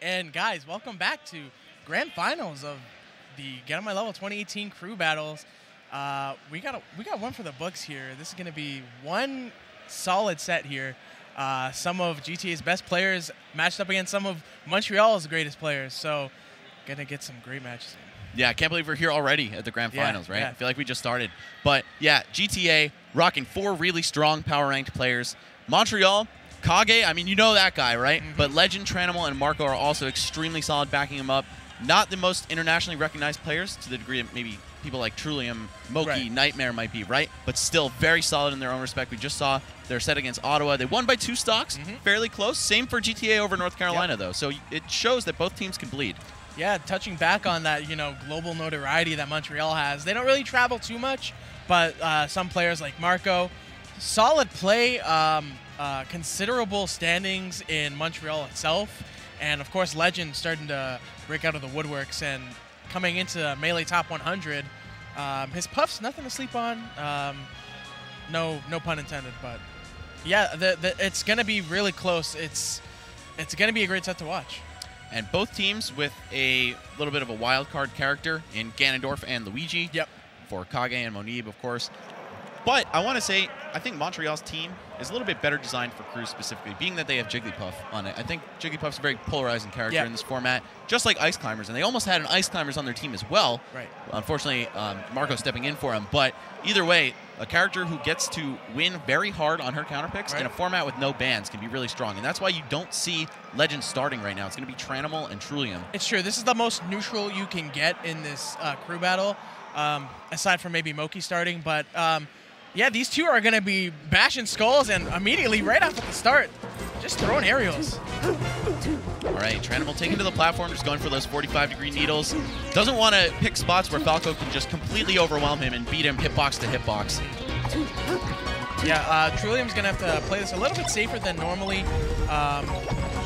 And guys, welcome back to Grand Finals of the Get on My Level 2018 Crew Battles. We got one for the books here. This is going to be one solid set here. Some of GTA's best players matched up against some of Montreal's greatest players. So, gonna get some great matches in. Yeah, I can't believe we're here already at the Grand Finals, right? Yeah. I feel like we just started. But yeah, GTA rocking 4 really strong power-ranked players. Montreal, Kage, I mean, you know that guy, right? But Legend, Tranimal, and Marco are also extremely solid backing him up. Not the most internationally recognized players to the degree of maybe people like Trulium, Moki, Nightmare might be, right? But still very solid in their own respect. We just saw their set against Ottawa. They won by 2 stocks, fairly close. Same for GTA over North Carolina, though. So it shows that both teams can bleed. Yeah, touching back on that, global notoriety that Montreal has. They don't really travel too much, but some players like Marco, solid play, considerable standings in Montreal itself, and of course Legend starting to break out of the woodworks and coming into Melee Top 100. His Puff's nothing to sleep on. No pun intended, but yeah, it's going to be really close. It's going to be a great set to watch. And both teams with a little bit of a wild card character in Ganondorf and Luigi. Yep. For Kage and Monib, of course. But I want to say, I think Montreal's team is a little bit better designed for crews specifically, being that they have Jigglypuff on it. I think Jigglypuff's a very polarizing character in this format, just like Ice Climbers. And they almost had an Ice Climbers on their team as well. Right. Unfortunately, Marco stepping in for him. But either way, a character who gets to win very hard on her counterpicks in a format with no bans can be really strong. And that's why you don't see Legend starting right now. It's going to be Tranimal and Trulium. It's true. This is the most neutral you can get in this crew battle, aside from maybe Moki starting. But yeah, these two are going to be bashing skulls, and immediately, right off at the start, just throwing aerials. All right, Tranimal taking to the platform, just going for those 45-degree needles. Doesn't want to pick spots where Falco can just completely overwhelm him and beat him hitbox to hitbox. Yeah, Trulium's going to have to play this a little bit safer than normally.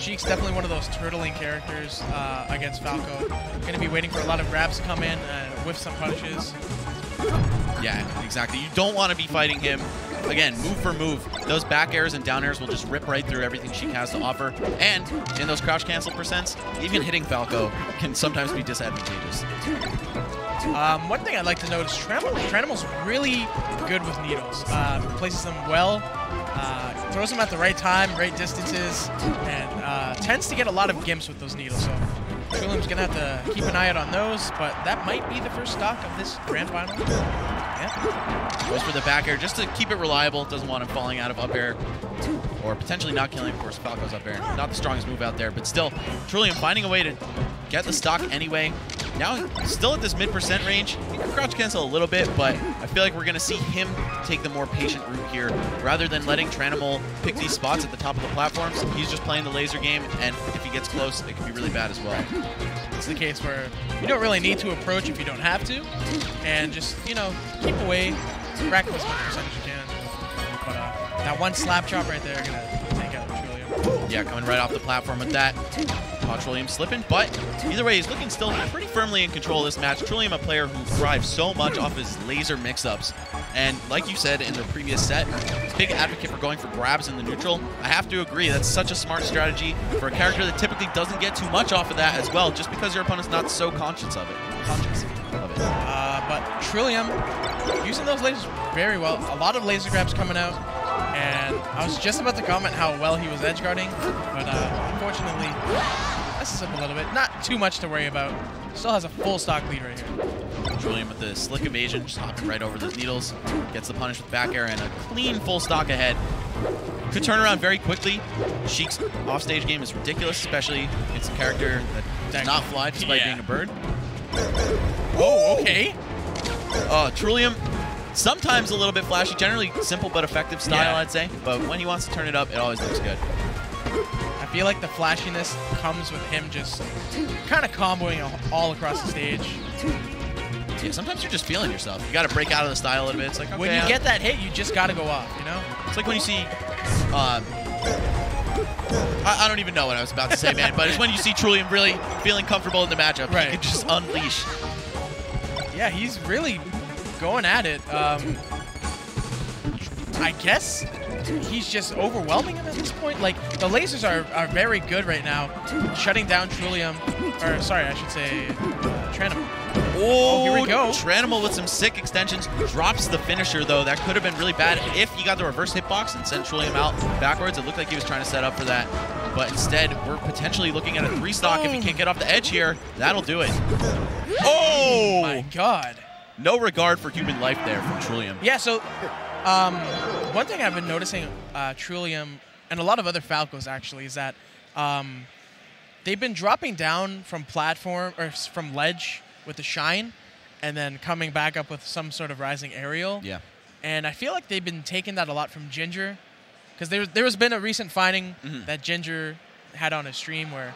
Sheik's definitely one of those turtling characters against Falco. Going to be waiting for a lot of grabs to come in and whiff some punches. Yeah, exactly. You don't want to be fighting him. Again, move for move. Those back airs and down airs will just rip right through everything Sheik has to offer. And in those crouch cancel percents, even hitting Falco can sometimes be disadvantageous. One thing I'd like to note is Tranimal's really good with needles. Places them well, throws them at the right time, right distances, and tends to get a lot of gimps with those needles. So Trulium's going to have to keep an eye out on those, but that might be the first stock of this Grand Final. Yeah. Goes for the back air just to keep it reliable. Doesn't want him falling out of up air or potentially not killing, of course, Falco's up air. Not the strongest move out there, but still, Trulium finding a way to get the stock anyway. Now, still at this mid% range. He can crouch cancel a little bit, but I feel like we're going to see him take the more patient route here rather than letting Tranimal pick these spots at the top of the platforms. He's just playing the laser game, and if he gets close, it can be really bad as well. It's the case where you don't really need to approach if you don't have to, and just, keep away, rack as much percentage as you can. But that one slap chop right there going to take out Trulium. Yeah, coming right off the platform with that. Trulium slipping, but either way, he's looking still pretty firmly in control of this match. Trulium, a player who thrives so much off his laser mix-ups. And like you said in the previous set, he's a big advocate for going for grabs in the neutral. I have to agree, that's such a smart strategy for a character that typically doesn't get too much off of that as well, just because your opponent's not so conscious of it. But Trulium using those lasers very well. A lot of laser grabs coming out. And I was just about to comment how well he was edge guarding, but unfortunately, messes up a little bit. Not too much to worry about. Still has a full stock lead right here. Trulium with the slick evasion, just hopping right over those needles. Gets the punish with back air and a clean full stock ahead. Could turn around very quickly. Sheik's offstage game is ridiculous, especially it's a character that does not fly despite being a bird. Oh, okay. Trulium, sometimes a little bit flashy, generally simple but effective style, I'd say. But when he wants to turn it up, it always looks good. I feel like the flashiness comes with him just kind of comboing all across the stage. Yeah, sometimes you're just feeling yourself. You got to break out of the style a little bit. It's like, okay, when you get that hit, you just got to go off, It's like when you see... I don't even know what I was about to say, man, but it's when you see Trulium really feeling comfortable in the matchup. Right. You can just unleash. Yeah, he's really going at it. I guess he's just overwhelming him at this point. Like, the lasers are very good right now, shutting down Trillium, or sorry, I should say Tranimal. Oh, here we go. Tranimal with some sick extensions. Drops the finisher, though. That could have been really bad if he got the reverse hitbox and sent Trillium out backwards. It looked like he was trying to set up for that. But instead, we're potentially looking at a 3-stock. If he can't get off the edge here, that'll do it. Oh! My God. No regard for human life there from Trillium. Yeah, so one thing I've been noticing Trillium and a lot of other Falcos, actually, is that they've been dropping down from platform or from ledge with the shine and then coming back up with some sort of rising aerial. Yeah. And I feel like they've been taking that a lot from Ginger, because there has been a recent finding that Ginger had on his stream where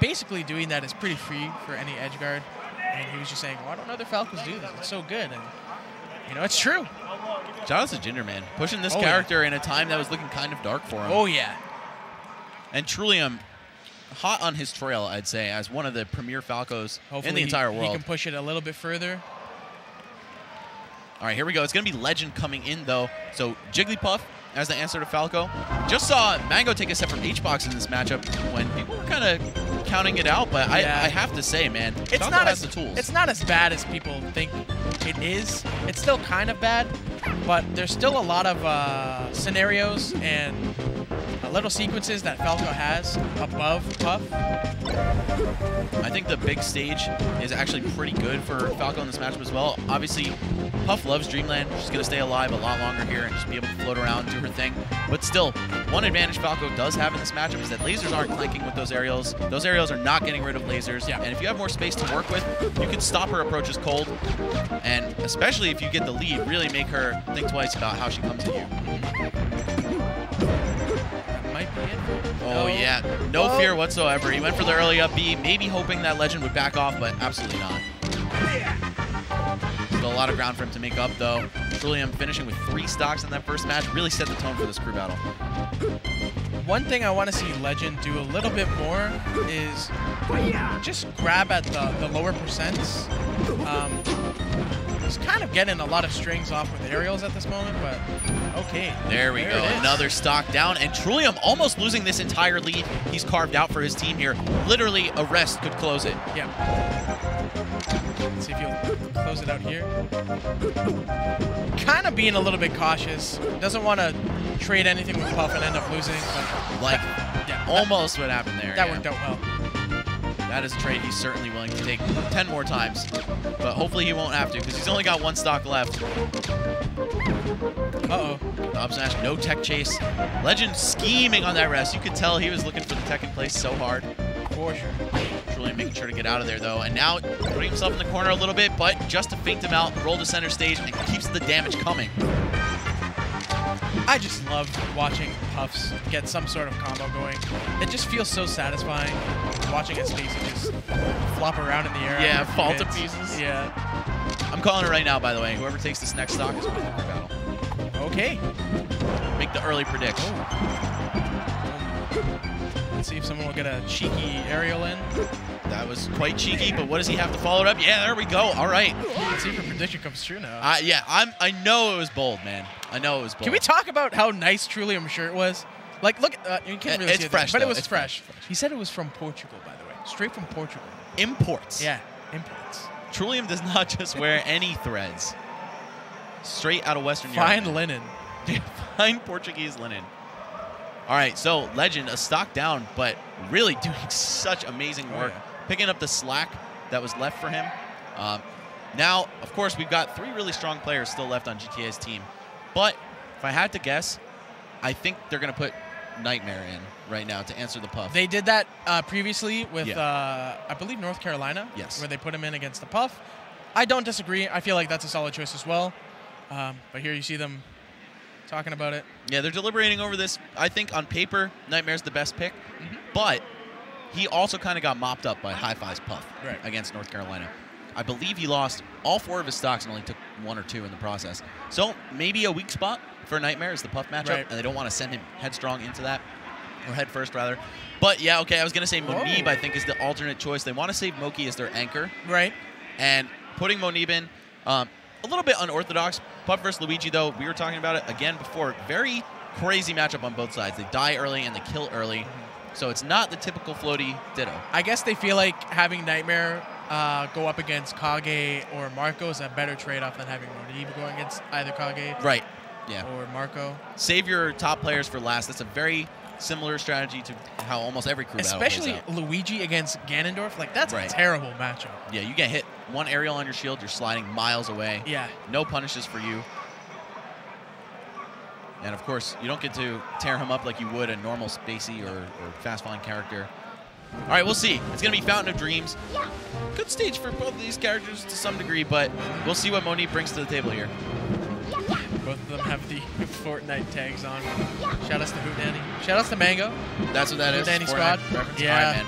basically doing that is pretty free for any edge guard. And he was just saying, why don't other Falcons do this? It's so good. And, you know, it's true. Shout out to Ginger, man. Pushing this character in a time that was looking kind of dark for him. Oh, yeah. And Trillium, hot on his trail, I'd say, as one of the premier Falcos in the entire world. He can push it a little bit further. All right, here we go. It's going to be Legend coming in, though. So Jigglypuff as the answer to Falco. Just saw Mango take a step from H-Box in this matchup when people were kind of counting it out, but I have to say, man, Falco has the tools. It's not as bad as people think it is. It's still kind of bad, but there's still a lot of scenarios and little sequences that Falco has above Puff. I think the big stage is actually pretty good for Falco in this matchup as well. Obviously, Puff loves Dreamland. She's going to stay alive a lot longer here and just be able to float around and do her thing. But still, one advantage Falco does have in this matchup is that lasers aren't clanking with those aerials. Those aerials are not getting rid of lasers. Yeah. And if you have more space to work with, you can stop her approaches cold. And especially if you get the lead, really make her think twice about how she comes at you. Oh, yeah. No fear whatsoever. He went for the early up B, maybe hoping that Legend would back off, but absolutely not. Still a lot of ground for him to make up, though. Trillium finishing with 3 stocks in that first match really set the tone for this crew battle. One thing I want to see Legend do a little bit more is just grab at the lower percents. He's kind of getting a lot of strings off with aerials at this moment, but okay. There we go. Another stock down, and Trillium almost losing this entire lead he's carved out for his team here. Literally, a rest could close it. Yeah. Let's see if he'll close it out here. Kind of being a little bit cautious. Doesn't want to trade anything with Puff and end up losing. But like, almost what happened there. That worked out well. That is a trade he's certainly willing to take 10 more times. But hopefully he won't have to, because he's only got 1 stock left. Uh-oh. Up smash, no tech chase. Legend scheming on that rest. You could tell he was looking for the tech in place so hard. For sure. Truly making sure to get out of there, though. And now putting himself in the corner a little bit, but just to feint him out, roll to center stage, and keeps the damage coming. I just love watching Puffs get some sort of combo going. It just feels so satisfying watching his face just flop around in the air. Yeah, fall to pieces. Yeah. I'm calling it right now, by the way. Whoever takes this next stock is winning the battle. Okay. Make the early prediction. Let's see if someone will get a cheeky aerial in. That was quite cheeky, but what does he have to follow it up? Yeah, there we go. All right. Let's see if your prediction comes true now. Yeah, I know it was bold, man. I know it was bold. Can we talk about how nice Trillium's shirt was? Like, look, you can't really see it, fresh, but though. it was it's fresh. He said it was from Portugal, by the way. Straight from Portugal. Imports. Yeah, imports. Trillium does not just wear any threads. Straight out of Western Europe. Fine linen. Fine Portuguese linen. All right, so Legend, a stock down, but really doing such amazing work. Yeah. Picking up the slack that was left for him. Now, of course, we've got 3 really strong players still left on GTA's team. But if I had to guess, I think they're going to put Nightmare in right now to answer the Puff. They did that previously with, I believe, North Carolina. Yes. Where they put him in against the Puff. I don't disagree. I feel like that's a solid choice as well. But here you see them talking about it. Yeah, they're deliberating over this. I think on paper, Nightmare's the best pick. But he also kind of got mopped up by Hi-Fi's Puff against North Carolina. I believe he lost all 4 of his stocks and only took 1 or 2 in the process. So maybe a weak spot for Nightmare is the Puff matchup, and they don't want to send him headstrong into that, or head first rather. But yeah, okay, I was going to say Monib, I think, is the alternate choice. They want to save Moki as their anchor. Right. And putting Monib in, a little bit unorthodox. Puff versus Luigi, though, we were talking about it again before. Very crazy matchup on both sides. They die early and they kill early. So it's not the typical floaty Ditto. I guess they feel like having Nightmare go up against Kage or Marco is a better trade-off than having Moneeb go against either Kage Right. Yeah. or Marco. Save your top players for last. That's a very similar strategy to how almost every crew battle plays Especially out. Luigi against Ganondorf. Like, that's Right. a terrible matchup. Yeah, you get hit one aerial on your shield, you're sliding miles away. Yeah. No punishes for you. And of course, you don't get to tear him up like you would a normal spacey or fast-falling character. All right, we'll see. It's going to be Fountain of Dreams. Good stage for both of these characters to some degree, but we'll see what Moneeb brings to the table here. Both of them have the Fortnite tags on. Shout outs to Hootenanny. Shout outs to Mango. That's what that is. Hootenanny Fortnite squad. reference. Yeah. All right, man.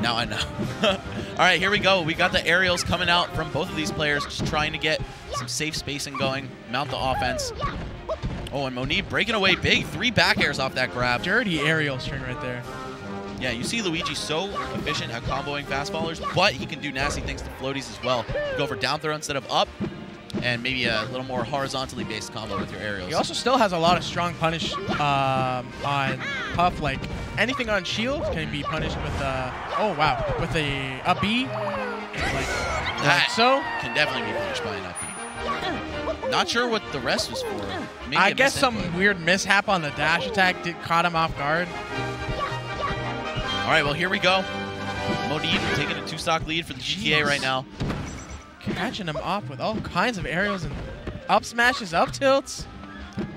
Now I know. All right, here we go. We got the aerials coming out from both of these players, just trying to get some safe spacing going, mount the offense. Oh, and Moneeb breaking away big. 3 back airs off that grab. Dirty aerial string right there. Yeah, you see Luigi so efficient at comboing fast fallers, but he can do nasty things to floaties as well. Go for down throw instead of up, and maybe a little more horizontally based combo with your aerials. He also still has a lot of strong punish on Puff. Like, anything on shield can be punished with oh wow, with a up B. Like so. Can definitely be punished by an up B. Not sure what the rest was for. Maybe I guess some weird mishap on the dash attack caught him off guard. All right, well, here we go. Moneeb taking a 2-stock lead for the GTA right now. Catching him off with all kinds of aerials and up smashes, up tilts.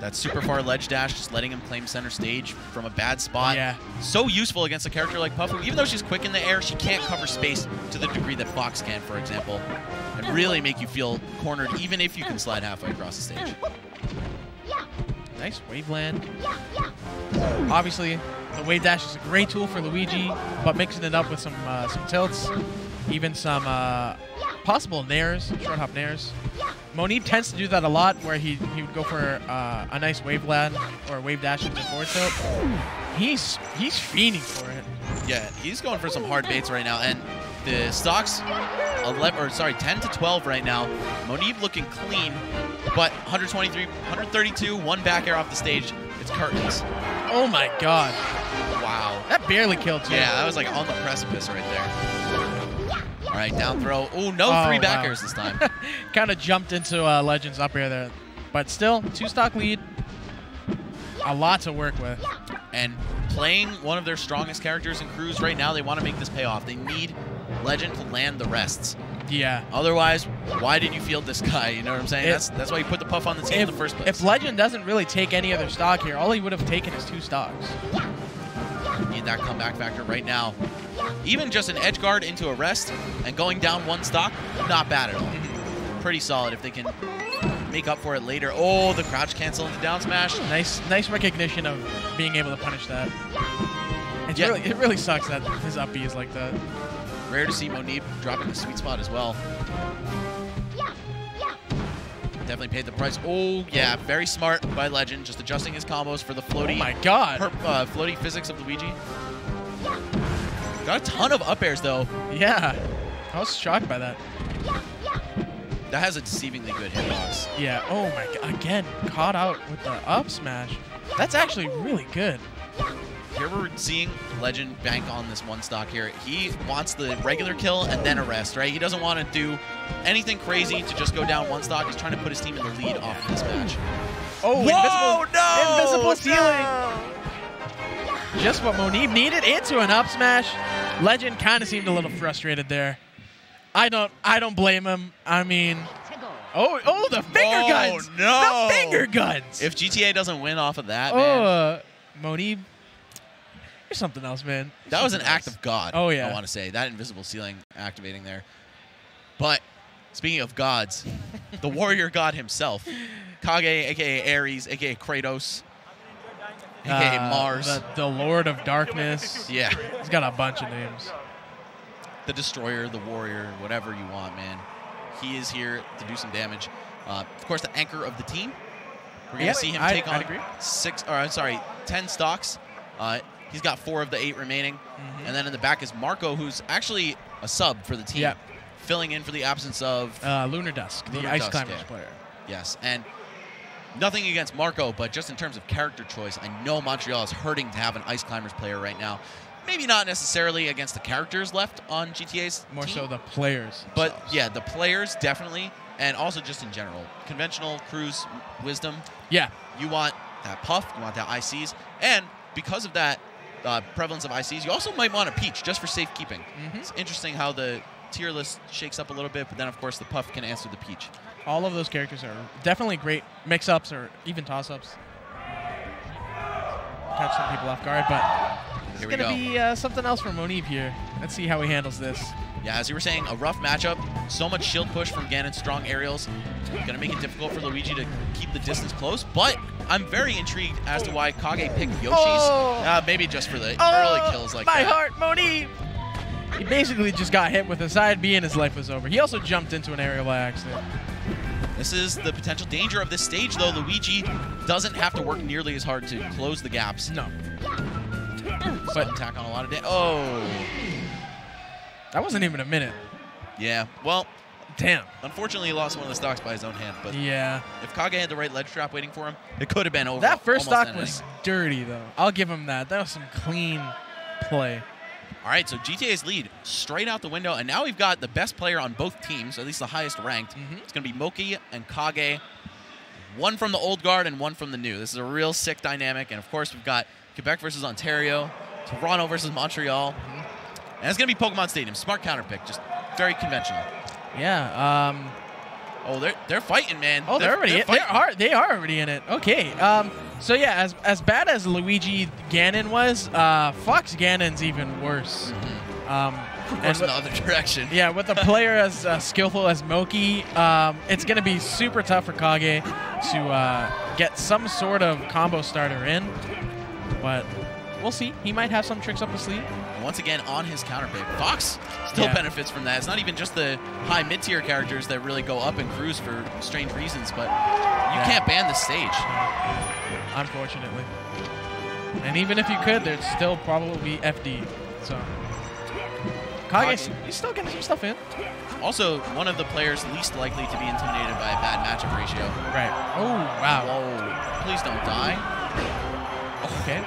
That super far ledge dash, just letting him claim center stage from a bad spot. Yeah. So useful against a character like Puff, who, even though she's quick in the air, she can't cover space to the degree that Fox can, for example, and really make you feel cornered, even if you can slide halfway across the stage. Nice wave land. Obviously, the wave dash is a great tool for Luigi, but mixing it up with some tilts, even some possible nairs, short hop nairs. Moneeb tends to do that a lot, where he would go for a nice wave land or wave dash into forward tilt. He's fiending for it. Yeah, he's going for some hard baits right now, and the stocks 10 to 12 right now. Moneeb looking clean, but 123, 132, 1 back air off the stage. It's curtains. Oh my god. Wow. That barely killed you. Yeah, that was like on the precipice right there. All right, down throw. Oh, no 3 back airs this time. Kind of jumped into Legends up air there. But still, 2-stock lead. A lot to work with. And playing one of their strongest characters in crews right now, they want to make this pay off. They need Legend to land the rests. Yeah. Otherwise, why did you field this guy? You know what I'm saying? That's why you put the Puff on the team in the first place. If Legend doesn't really take any other stock here, all he would have taken is 2 stocks. Need that comeback factor right now. Even just an edge guard into a rest and going down 1 stock, not bad at all. Pretty solid if they can make up for it later. Oh, the crouch cancel into down smash. Nice recognition of being able to punish that. It really sucks that his up B is like that. Rare to see Moneeb dropping the sweet spot as well. Definitely paid the price. Oh, yeah, very smart by Legend, just adjusting his combos for the floaty. Oh my god. Floaty physics of Luigi. Got a ton of up airs, though. Yeah. I was shocked by that. That has a deceivingly good hitbox. Yeah. Oh my god. Again, caught out with the up smash. That's actually really good. Here we're seeing Legend bank on this 1 stock here. He wants the regular kill and then a rest, right? He doesn't want to do anything crazy to just go down 1 stock. He's trying to put his team in the lead off of this match. Oh, invisible stealing. Just what Moneeb needed into an up smash. Legend kind of seemed a little frustrated there. I don't blame him. I mean, oh, the finger guns. No. The finger guns. If GTA doesn't win off of that, man. Moneeb, you're something else, man. That was an act of God. Oh, yeah. I want to say that invisible ceiling activating there. But speaking of gods, the warrior god himself, Kage, aka Ares, aka Kratos, aka Mars, the Lord of Darkness. Yeah, he's got a bunch of names. The Destroyer, the Warrior, whatever you want, man. He is here to do some damage. Of course, the anchor of the team. We're going to see him take on 10 stocks. He's got 4 of the 8 remaining. And then in the back is Marco, who's actually a sub for the team, filling in for the absence of Lunar Dusk, the Ice Climbers player. Yes, and Nothing against Marco, but just in terms of character choice, I know Montreal is hurting to have an Ice Climbers player right now. Maybe not necessarily against the characters left on GTA's More team, so the players but themselves. yeah, the players definitely, and also just in general. Conventional, cruise, wisdom. Yeah. You want that puff, you want that ICs, and because of that prevalence of ICs, you also might want a Peach just for safekeeping. It's interesting how the tier list shakes up a little bit, but then of course the puff can answer the Peach. All of those characters are definitely great mix-ups or even toss-ups. Catch some people off guard, but it's going to be something else for Monib here. Let's see how he handles this. Yeah, as you were saying, a rough matchup. So much shield push from Ganon's strong aerials. Going to make it difficult for Luigi to keep the distance close, but I'm very intrigued as to why Kage picked Yoshi's. Maybe just for the early kills like my that. heart, Monib! He basically just got hit with a side B and his life was over. He also jumped into an aerial by accident. This is the potential danger of this stage, though. Luigi doesn't have to work nearly as hard to close the gaps. No. But attack on a lot of damage. Oh. That wasn't even a minute. Yeah. Well, damn. Unfortunately, he lost one of the stocks by his own hand. But yeah, if Kage had the right ledge trap waiting for him, it could have been over. That first stock was dirty, though. I'll give him that. That was some clean play. All right, so GTA's lead straight out the window, and now we've got the best player on both teams, at least the highest ranked. It's going to be Moki and Kage, one from the old guard and one from the new. This is a real sick dynamic, and of course we've got Quebec versus Ontario, Toronto versus Montreal, and it's going to be Pokemon Stadium. Smart counter pick, just very conventional. Yeah. Oh, they're fighting, man. Oh, they're already in. They are already in it. Okay. So yeah, as bad as Luigi Ganon was, Fox Ganon's even worse. And in the other direction. Yeah, with a player as skillful as Moki, it's going to be super tough for Kage to get some sort of combo starter in. But we'll see. He might have some tricks up his sleeve. Once again, on his counter pick, Fox still benefits from that. It's not even just the high mid-tier characters that really go up and cruise for strange reasons, but you can't ban the stage. Unfortunately. And even if you could, there'd still probably be FD. So Kage, he's still getting some stuff in. Also, one of the players least likely to be intimidated by a bad matchup ratio. Right. Oh, wow. Whoa. Please don't die. Okay.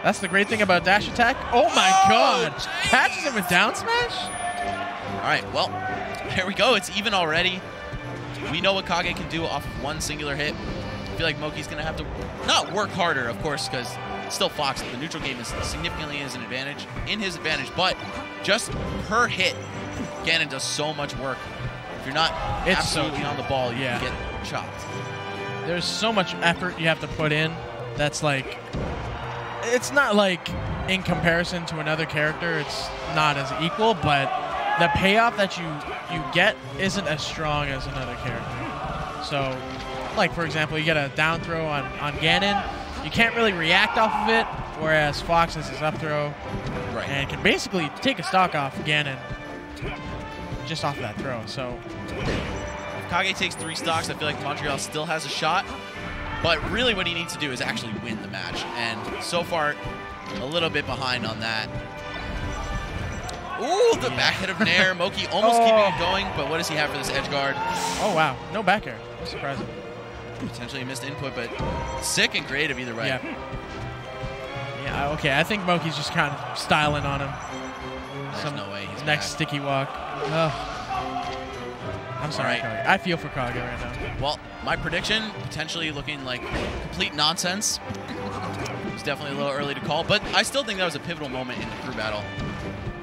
That's the great thing about dash attack. Oh my god! Catches him with down smash? All right, well, there we go. It's even already. We know what Kage can do off of one singular hit. I feel like Moki's going to have to not work harder, of course, because it's still Fox. The neutral game is significantly in his advantage, but just per hit, Ganon does so much work. If you're not absolutely on the ball, you can get chopped. There's so much effort you have to put in. That's like... It's not like in comparison to another character, it's not as equal, but the payoff that you get isn't as strong as another character. So, like for example, you get a down throw on Ganon, you can't really react off of it, whereas Fox has his up throw, and can basically take a stock off Ganon just off of that throw. So, if Kage takes 3 stocks, I feel like Montreal still has a shot. But really what he needs to do is actually win the match. And so far, a little bit behind on that. Ooh, the back hit of Nair. Moki almost keeping it going, but what does he have for this edge guard? Oh, wow. No back air. That's surprising. Potentially missed input, but sick and creative either way. Yeah, okay. I think Moki's just kind of styling on him. There's no way he's next back. sticky walk. I'm sorry, Kage. I feel for Kage right now. Well, my prediction, potentially looking like complete nonsense. It's definitely a little early to call, but I still think that was a pivotal moment in the crew battle.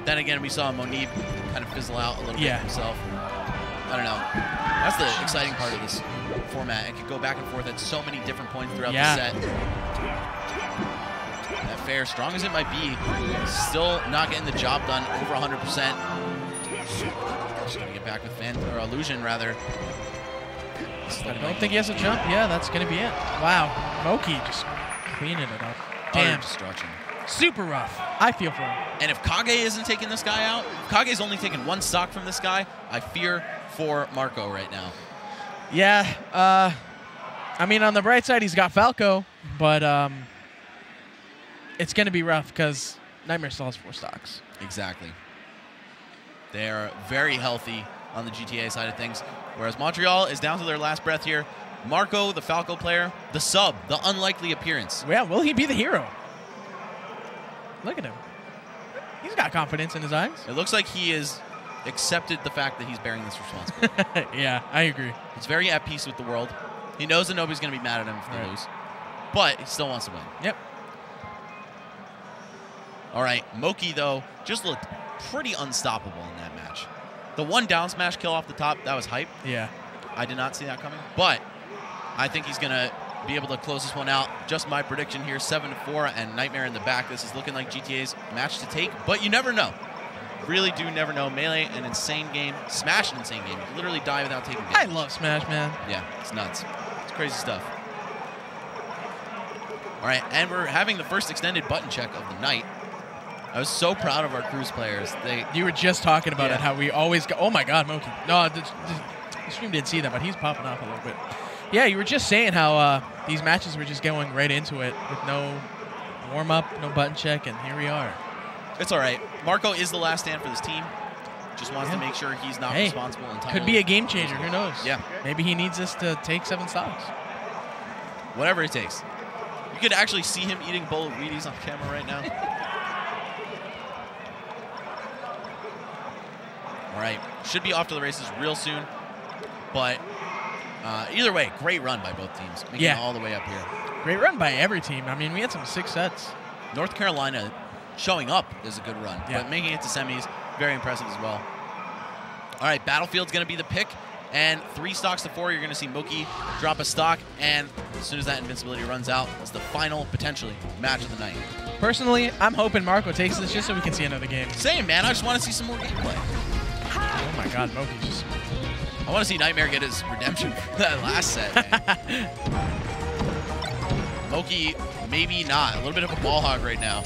Then again, we saw Monib kind of fizzle out a little bit himself. I don't know. That's the exciting part of this format. It could go back and forth at so many different points throughout the set. That fair, strong as it might be, still not getting the job done over 100%. Just gonna get back with Illusion rather. I don't think he has a jump. Yeah, that's gonna be it. Wow, Moki just cleaning it up. Damn, destruction. Super rough. I feel for him. And if Kage isn't taking this guy out, if Kage's only taking 1 stock from this guy, I fear for Marco right now. Yeah, I mean, on the bright side, he's got Falco, but it's gonna be rough because Nightmare still has 4 stocks. Exactly. They are very healthy on the GTA side of things, whereas Montreal is down to their last breath here. Marco, the Falco player, the sub, the unlikely appearance. Yeah, will he be the hero? Look at him. He's got confidence in his eyes. It looks like he has accepted the fact that he's bearing this responsibility. Yeah, I agree. He's very at peace with the world. He knows that nobody's going to be mad at him if they lose. But he still wants to win. Yep. All right, Moki, though, just looked pretty unstoppable in that match. The one down smash kill off the top, that was hype. Yeah. I did not see that coming. But I think he's going to be able to close this one out. Just my prediction here, 7-4, and Nightmare in the back. This is looking like GTA's match to take, but you never know. Really do never know. Melee, an insane game. Smash, an insane game. You literally die without taking damage. I love Smash, man. Yeah, it's nuts. It's crazy stuff. All right, and we're having the first extended button check of the night. I was so proud of our Cruise players. You were just talking about it, how we always go. Oh my God, Moki. No, the stream didn't see that, but he's popping off a little bit. Yeah, you were just saying how these matches were just going right into it with no warm-up, no button check, and here we are. It's all right. Marco is the last stand for this team. Just wants to make sure he's not responsible entirely. Could be a game changer. Who knows? Yeah. Maybe he needs us to take 7 stocks. Whatever it takes. You could actually see him eating a bowl of Wheaties on camera right now. All right. Should be off to the races real soon. But either way, great run by both teams. Making it all the way up here. Great run by every team. I mean, we had some 6 sets. North Carolina showing up is a good run. Yeah. But making it to semis, very impressive as well. All right, Battlefield's going to be the pick. And 3 stocks to 4, you're going to see Moki drop a stock. And as soon as that invincibility runs out, it's the final, potentially, match of the night. Personally, I'm hoping Marco takes this just so we can see another game. Same, man. I just want to see some more gameplay. Oh, my God. Moki's just... I want to see Nightmare get his redemption for that last set, man. Moki, maybe not. A little bit of a ball hog right now.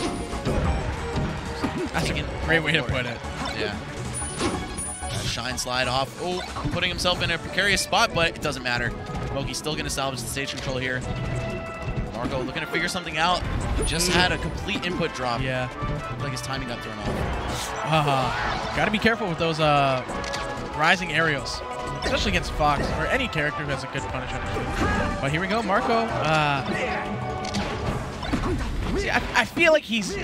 That's a great way to put it. Yeah. Shine slide off. Oh, putting himself in a precarious spot, but it doesn't matter. Moki's still going to salvage the stage control here. Marco looking to figure something out. Just had a complete input drop. Yeah. Looked like his timing got thrown off. Got to be careful with those rising aerials, especially against Fox or any character who has a good punishment. But here we go, Marco. See, I feel like he's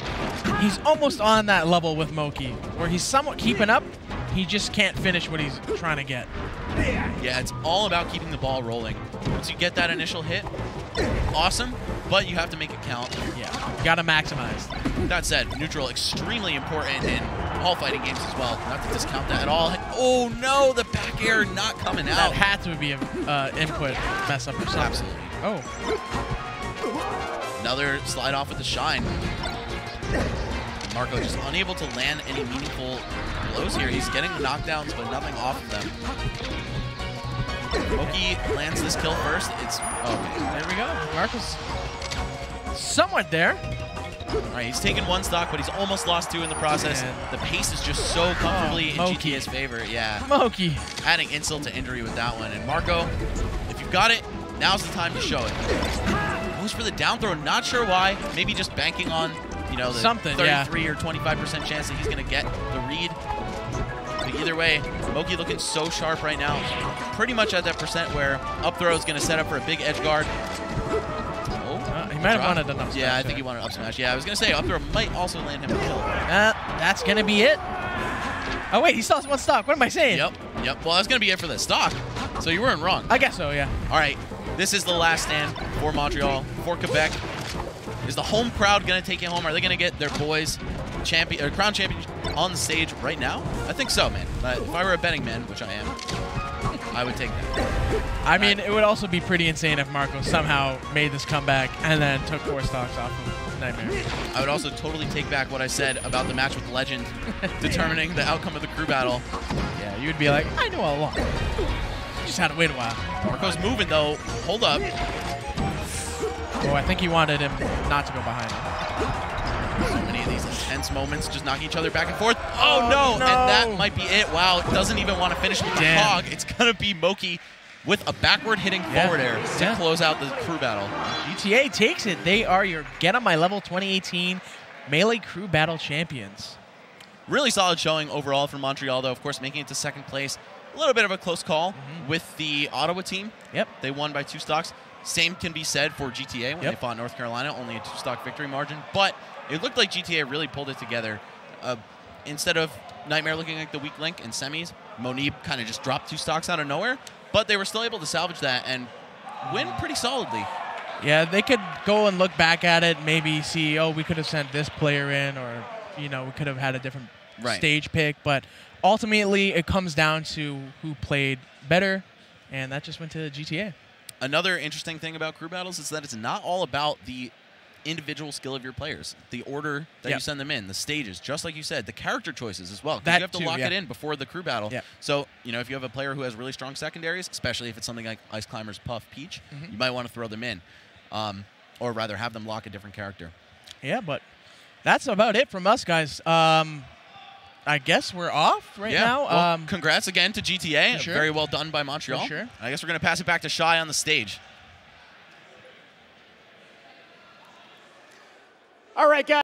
almost on that level with Moki, where he's somewhat keeping up. He just can't finish what he's trying to get. Yeah, it's all about keeping the ball rolling. Once you get that initial hit, awesome, but you have to make it count. Yeah, got to maximize. That said, neutral extremely important in all fighting games as well. Not to discount that at all. Oh no, the back air not coming out. That had to be an input mess up or something. Absolutely. Oh. Another slide off with the shine. Marco just unable to land any meaningful blows here. He's getting the knockdowns, but nothing off of them. Moki lands this kill first. It's there we go. Marco's somewhat there. All right, he's taken 1 stock, but he's almost lost 2 in the process. The pace is just so comfortably in GTA's favor. Yeah. Moki. Adding insult to injury with that one. And Marco, if you've got it, now's the time to show it. Goes for the down throw. Not sure why. Maybe just banking on, you know, the 33 or 25% chance that he's going to get the read. But either way, Moki looking so sharp right now. Pretty much at that percent where up throw is going to set up for a big edge guard. He might have wanted an up smash. Yeah, I think he wanted an up smash. Yeah, I was going to say up throw might also land him a kill. That's going to be it. Oh, wait, he still has 1 stock. What am I saying? Yep. Well, that's going to be it for the stock. So you weren't wrong. I guess so, yeah. All right. This is the last stand for Montreal, for Quebec. Is the home crowd going to take it home? Are they going to get their boys crown champion on the stage right now? I think so, man. If I were a betting man, which I am, I would take that. I mean, it would also be pretty insane if Marco somehow made this comeback and then took 4 stocks off of Nightmare. I would also totally take back what I said about the match with Legend determining the outcome of the crew battle. Yeah, you would be like, I knew all along. Just had to wait a while. Marco's moving, though. Hold up. Oh, I think he wanted him not to go behind him. So many of these intense moments just knocking each other back and forth. Oh, no. And that might be it. Wow, it doesn't even want to finish with the hog. It's going to be Moki with a backward hitting forward air to close out the crew battle. GTA takes it. They are your Get On My Level 2018 Melee Crew Battle champions. Really solid showing overall from Montreal, though. Of course, making it to 2nd place. a little bit of a close call with the Ottawa team. Yep. They won by 2 stocks. Same can be said for GTA when they fought North Carolina, only a 2-stock victory margin. But it looked like GTA really pulled it together. Instead of Nightmare looking like the weak link in semis, Monib kind of just dropped 2 stocks out of nowhere. But they were still able to salvage that and win pretty solidly. Yeah, they could go and look back at it, maybe see, oh, we could have sent this player in, or, you know, we could have had a different stage pick. But ultimately, it comes down to who played better, and that just went to GTA. Another interesting thing about crew battles is that it's not all about the individual skill of your players, the order that you send them in, the stages, just like you said, the character choices as well. Because you have to lock it in before the crew battle. So, you know, if you have a player who has really strong secondaries, especially if it's something like Ice Climbers, Puff, Peach, you might want to throw them in, or rather have them lock a different character. Yeah, but that's about it from us, guys. I guess we're off now. Well, congrats again to GTA. Sure. Very well done by Montreal. For sure. I guess we're going to pass it back to Shai on the stage. All right, guys.